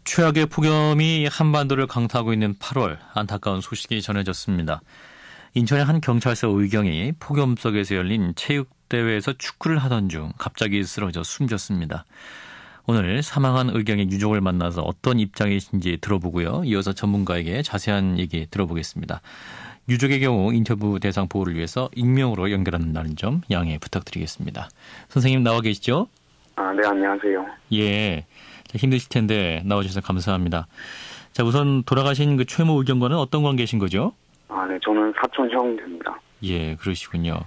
최악의 폭염이 한반도를 강타하고 있는 8월 안타까운 소식이 전해졌습니다. 인천의 한 경찰서 의경이 폭염 속에서 열린 체육대회에서 축구를 하던 중 갑자기 쓰러져 숨졌습니다. 오늘 사망한 의경의 유족을 만나서 어떤 입장이신지 들어보고요. 이어서 전문가에게 자세한 얘기 들어보겠습니다. 유족의 경우 인터뷰 대상 보호를 위해서 익명으로 연결한다는 점 양해 부탁드리겠습니다. 선생님 나와 계시죠? 네, 안녕하세요. 예, 힘드실 텐데 나와주셔서 감사합니다. 자, 우선 돌아가신 그 최모 의경과는 어떤 관계신 거죠? 네, 저는 사촌 형입니다. 예, 그러시군요.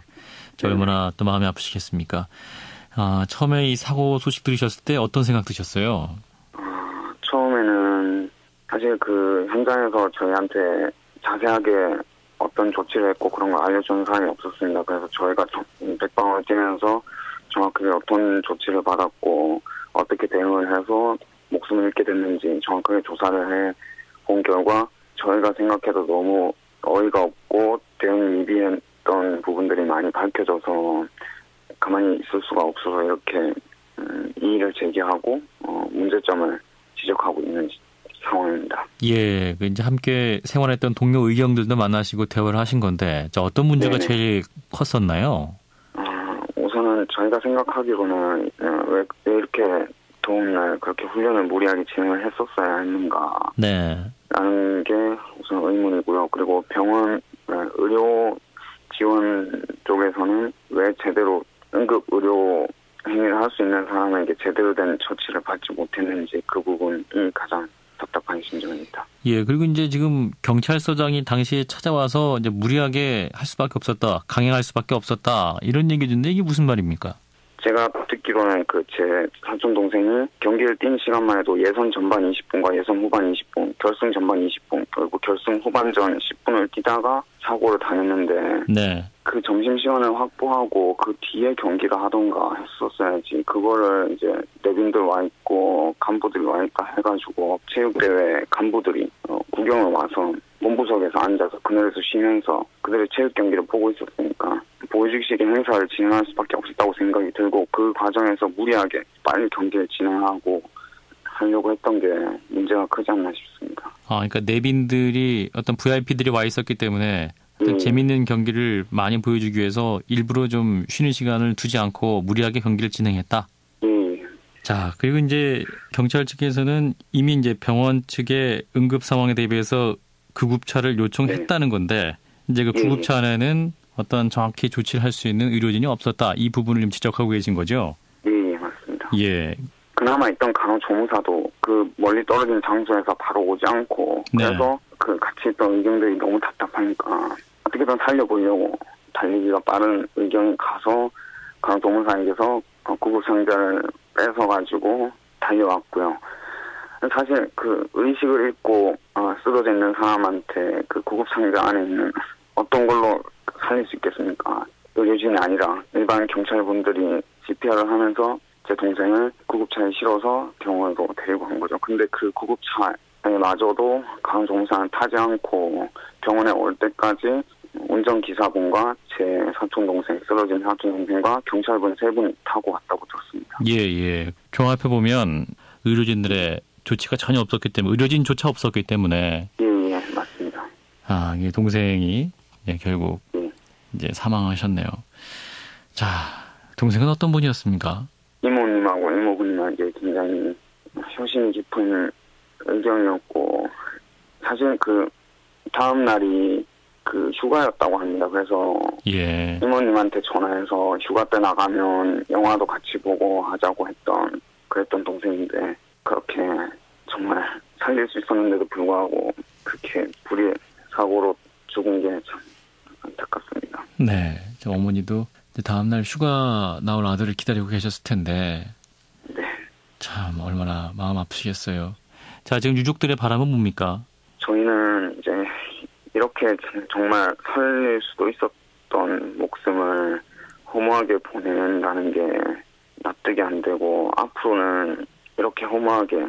저 얼마나 또 마음이 아프시겠습니까? 처음에 이 사고 소식 들으셨을 때 어떤 생각 드셨어요? 처음에는 사실 그 현장에서 저희한테 자세하게 어떤 조치를 했고 그런 걸 알려주는 사람이 없었습니다. 그래서 저희가 백방을 뛰면서 정확하게 어떤 조치를 받았고 어떻게 대응을 해서 목숨을 잃게 됐는지 정확하게 조사를 해본 결과 저희가 생각해도 너무 어이가 없고 대응이 미비했던 부분들이 많이 밝혀져서 가만히 있을 수가 없어서 이렇게 이의를 제기하고 문제점을 지적하고 있는 상황입니다. 예, 이제 함께 생활했던 동료 의경들도 만나시고 대화를 하신 건데 어떤 문제가 네네. 제일 컸었나요? 우선은 저희가 생각하기로는 왜 이렇게 더운 날 그렇게 훈련을 무리하게 진행을 했었어야 했는가 네. 라는 게 우선 의문이고요. 그리고 병원 의료 지원 쪽에서는 왜 제대로 응급 의료 행위를 할 수 있는 사람에게 제대로 된 처치를 받지 못했는지 그 부분이 가장 답답한 심정입니다. 예, 그리고 이제 지금 경찰서장이 당시에 찾아와서 이제 무리하게 할 수밖에 없었다, 강행할 수밖에 없었다 이런 얘기인데 이게 무슨 말입니까? 제가 듣기로는 제 사촌 동생이 경기를 뛴 시간만 해도 예선 전반 20분과 예선 후반 20분, 결승 전반 20분, 그리고 결승 후반전 10분을 뛰다가 사고를 당했는데 네. 그 점심시간을 확보하고 그 뒤에 경기를 하던가 했었어야지. 그거를 이제 내빈들 와 있고 간부들이 와 있다 해가지고 체육대회 간부들이 구경을 와서 본부석에서 앉아서 그늘에서 쉬면서 그들의 체육 경기를 보고 있었으니까 보여주기식의 행사를 진행할 수밖에 없었다고 생각이 들고 그 과정에서 무리하게 빨리 경기를 진행하고 하려고 했던 게 문제가 크지 않나 싶습니다. 그러니까 내빈들이 어떤 VIP들이 와 있었기 때문에 재밌는 경기를 많이 보여주기 위해서 일부러 좀 쉬는 시간을 두지 않고 무리하게 경기를 진행했다. 자, 그리고 이제 경찰 측에서는 이미 이제 병원 측의 응급 상황에 대비해서 구급차를 요청했다는 건데 이제 그 구급차 안에는 어떤 정확히 조치를 할 수 있는 의료진이 없었다. 이 부분을 좀 지적하고 계신 거죠? 네, 맞습니다. 예. 그나마 있던 간호조무사도 그 멀리 떨어진 장소에서 바로 오지 않고 그래서 그 같이 있던 의경들이 너무 답답하니까 어떻게든 살려보려고 달리기가 빠른 의경이 가서 간호조무사에게서 구급상자를 뺏어가지고 달려왔고요. 사실 그 의식을 잃고 쓰러져 있는 사람한테 그 구급상자 안에 있는 어떤 걸로 살릴 수 있겠습니까? 의료진이 아니라 일반 경찰분들이 CPR을 하면서 제 동생을 구급차에 실어서 병원으로 데리고 간 거죠. 근데 그 구급차에 마저도 간호조무사는 타지 않고 병원에 올 때까지 운전기사분과 제 사촌동생, 쓰러진 사촌동생과 경찰분 3분이 타고 갔다고 들었습니다. 예. 종합해보면 의료진들의 조치가 전혀 없었기 때문에, 의료진조차 없었기 때문에. 예, 맞습니다. 이게 동생이 결국 이제 사망하셨네요. 자, 동생은 어떤 분이었습니까? 이모님하고 이모부님에게 굉장히 효심이 깊은 의경이었고, 사실 그 다음 날이 그 휴가였다고 합니다. 그래서 이모님한테 전화해서 휴가 때 나가면 영화도 같이 보고 하자고 그랬던 동생인데 그렇게 정말 살릴 수 있었는데도 불구하고 그렇게 불의의 사고로 죽은 게 참 안타깝습니다. 네, 어머니도 다음날 휴가 나올 아들을 기다리고 계셨을 텐데 참 얼마나 마음 아프시겠어요. 자, 지금 유족들의 바람은 뭡니까? 저희는 이제 이렇게 정말 살릴 수도 있었던 목숨을 허무하게 보낸다는 게 납득이 안 되고 앞으로는 이렇게 허무하게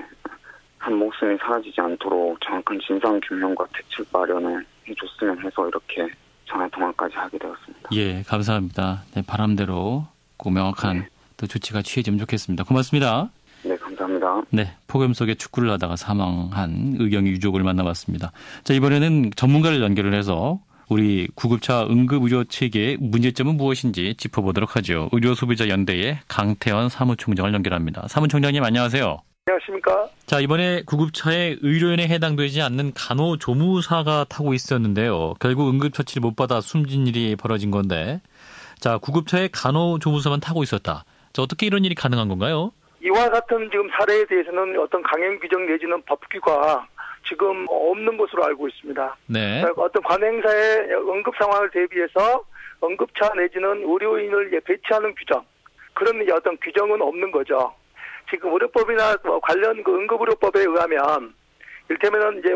한 목숨이 사라지지 않도록 정확한 진상규명과 대책 마련을 해줬으면 해서 이렇게 전화통화까지 하게 되었습니다. 예, 감사합니다. 네, 바람대로 꼭 명확한 또 조치가 취해지면 좋겠습니다. 고맙습니다. 네, 감사합니다. 맞습니다. 네, 폭염 속에 축구를 하다가 사망한 의경의 유족을 만나봤습니다. 자, 이번에는 전문가를 연결을 해서 우리 구급차 응급의료 체계의 문제점은 무엇인지 짚어보도록 하죠. 의료소비자연대의 강태현 사무총장을 연결합니다. 사무총장님 안녕하세요. 안녕하십니까. 자, 이번에 구급차에 의료인에 해당되지 않는 간호조무사가 타고 있었는데요. 결국 응급처치를 못 받아 숨진 일이 벌어진 건데, 자, 구급차에 간호조무사만 타고 있었다. 자, 어떻게 이런 일이 가능한 건가요? 이와 같은 지금 사례에 대해서는 어떤 강행 규정 내지는 법규가 지금 없는 것으로 알고 있습니다. 네. 어떤 관행사의 응급 상황을 대비해서 응급차 내지는 의료인을 배치하는 규정, 그런 어떤 규정은 없는 거죠. 지금 의료법이나 관련 응급의료법에 의하면 이를테면은 이제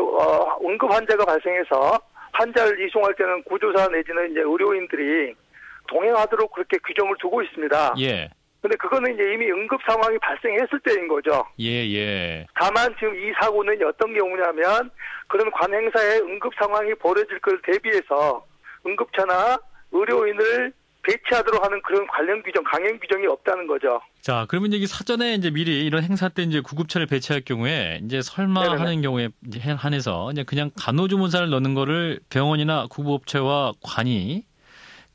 응급 환자가 발생해서 환자를 이송할 때는 구조사 내지는 이제 의료인들이 동행하도록 그렇게 규정을 두고 있습니다. 예. 근데 그거는 이제 이미 응급 상황이 발생했을 때인 거죠. 예. 다만 지금 이 사고는 어떤 경우냐면 그런 관행사의 응급 상황이 벌어질 걸 대비해서 응급차나 의료인을 배치하도록 하는 그런 관련 규정, 강행 규정이 없다는 거죠. 자, 그러면 이제 사전에 이제 미리 이런 행사 때 이제 구급차를 배치할 경우에 이제 설마 네네네. 하는 경우에 한해서 이제 그냥 간호조무사를 넣는 거를 병원이나 구급업체와 관이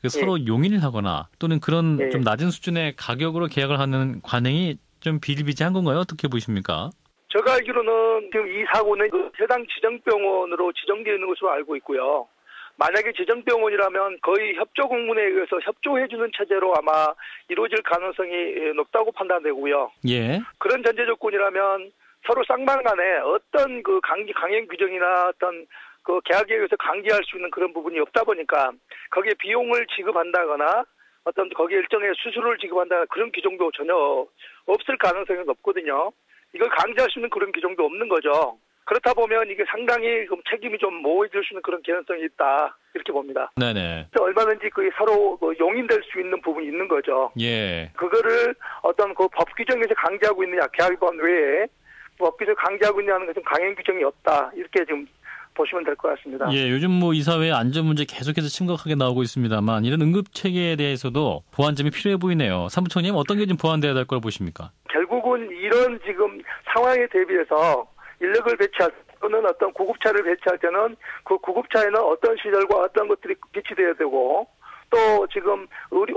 서로 용인을 하거나 또는 그런 좀 낮은 수준의 가격으로 계약을 하는 관행이 좀 비일비재한 건가요? 어떻게 보십니까? 제가 알기로는 지금 이 사고는 해당 지정병원으로 지정되어 있는 것으로 알고 있고요. 만약에 지정병원이라면 거의 협조공문에 의해서 협조해주는 체제로 아마 이루어질 가능성이 높다고 판단되고요. 예. 그런 전제 조건이라면 서로 쌍방 간에 어떤 강행 규정이나 어떤 계약에 의해서 강제할 수 있는 그런 부분이 없다 보니까 거기에 비용을 지급한다거나 어떤 거기에 일정의 수수료를 지급한다거나 그런 규정도 전혀 없을 가능성이 높거든요. 이걸 강제할 수 있는 그런 규정도 없는 거죠. 그렇다 보면 이게 상당히 책임이 좀 모호해질 수 있는 그런 개연성이 있다. 이렇게 봅니다. 네네. 얼마든지 서로 용인될 수 있는 부분이 있는 거죠. 예. 그거를 어떤 법 규정에서 강제하고 있느냐, 계약법 외에 법 규정 강제하고 있냐는 것은 강행 규정이 없다. 이렇게 지금 보시면 될 것 같습니다. 예, 요즘 이 사회의 안전 문제 계속해서 심각하게 나오고 있습니다만 이런 응급 체계에 대해서도 보완점이 필요해 보이네요. 사무총장님 어떤 게 좀 보완돼야 될 거라고 보십니까? 결국은 이런 지금 상황에 대비해서 인력을 배치할 또는 어떤 구급차를 배치할 때는 그 구급차에는 어떤 시설과 어떤 것들이 배치돼야 되고 또 지금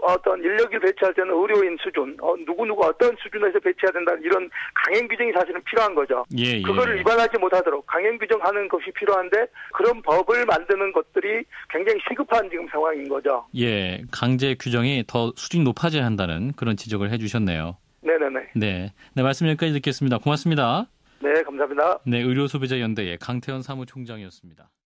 어떤 인력을 배치할 때는 의료인 수준, 누구누구 어떤 수준에서 배치해야 된다는 이런 강행 규정이 사실은 필요한 거죠. 예. 그거를 위반하지 못하도록 강행 규정하는 것이 필요한데 그런 법을 만드는 것들이 굉장히 시급한 지금 상황인 거죠. 예, 강제 규정이 더 수준이 높아져야 한다는 그런 지적을 해주셨네요. 네네네. 네, 말씀 여기까지 듣겠습니다. 고맙습니다. 네, 감사합니다. 네, 의료소비자연대의 강태현 사무총장이었습니다.